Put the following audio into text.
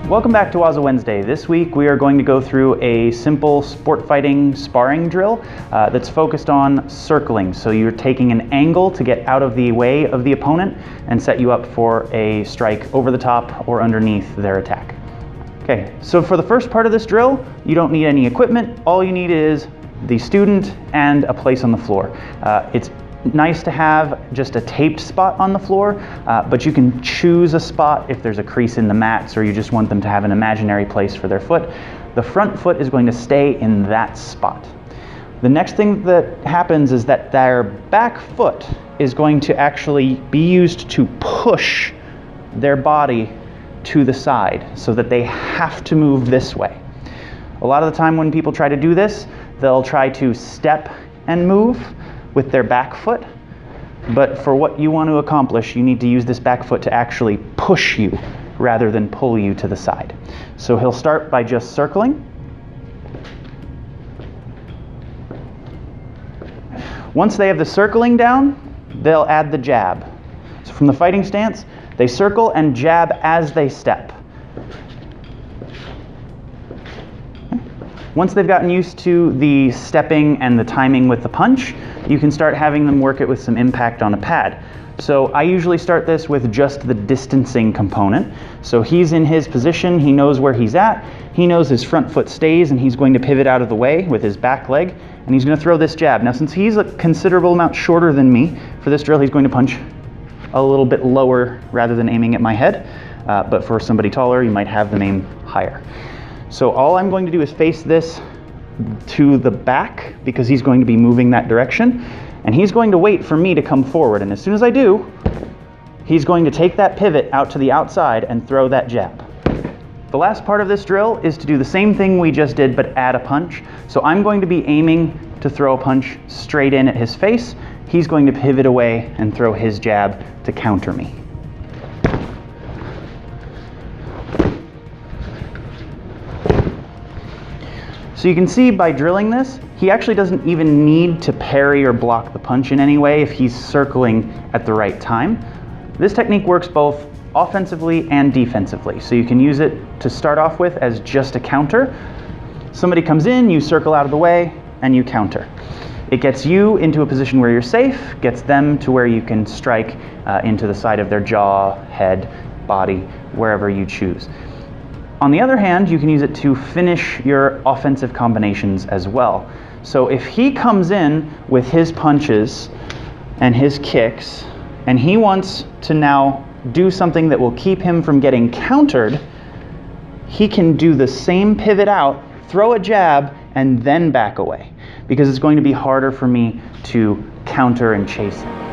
Welcome back to Waza Wednesday. This week we are going to go through a simple sport fighting sparring drill that's focused on circling. So you're taking an angle to get out of the way of the opponent and set you up for a strike over the top or underneath their attack. Okay, so for the first part of this drill, you don't need any equipment. All you need is the student and a place on the floor. It's nice to have just a taped spot on the floor, but you can choose a spot if there's a crease in the mats or you just want them to have an imaginary place for their foot. The front foot is going to stay in that spot. The next thing that happens is that their back foot is going to actually be used to push their body to the side so that they have to move this way. A lot of the time when people try to do this, they'll try to step and move with their back foot, but for what you want to accomplish, you need to use this back foot to actually push you rather than pull you to the side. So he'll start by just circling. Once they have the circling down, they'll add the jab. So from the fighting stance, they circle and jab as they step. Once they've gotten used to the stepping and the timing with the punch, you can start having them work it with some impact on a pad. So I usually start this with just the distancing component. So he's in his position, he knows where he's at, he knows his front foot stays, and he's going to pivot out of the way with his back leg, and he's going to throw this jab. Now since he's a considerable amount shorter than me, for this drill he's going to punch a little bit lower rather than aiming at my head, but for somebody taller you might have them aim higher. So all I'm going to do is face this to the back because he's going to be moving that direction, and he's going to wait for me to come forward, and as soon as I do, he's going to take that pivot out to the outside and throw that jab. The last part of this drill is to do the same thing we just did but add a punch. So I'm going to be aiming to throw a punch straight in at his face. He's going to pivot away and throw his jab to counter me. So you can see by drilling this, he actually doesn't even need to parry or block the punch in any way if he's circling at the right time. This technique works both offensively and defensively. So you can use it to start off with as just a counter. Somebody comes in, you circle out of the way, and you counter. It gets you into a position where you're safe, gets them to where you can strike into the side of their jaw, head, body, wherever you choose. On the other hand, you can use it to finish your offensive combinations as well. So if he comes in with his punches and his kicks, and he wants to now do something that will keep him from getting countered, he can do the same pivot out, throw a jab, and then back away, because it's going to be harder for me to counter and chase him.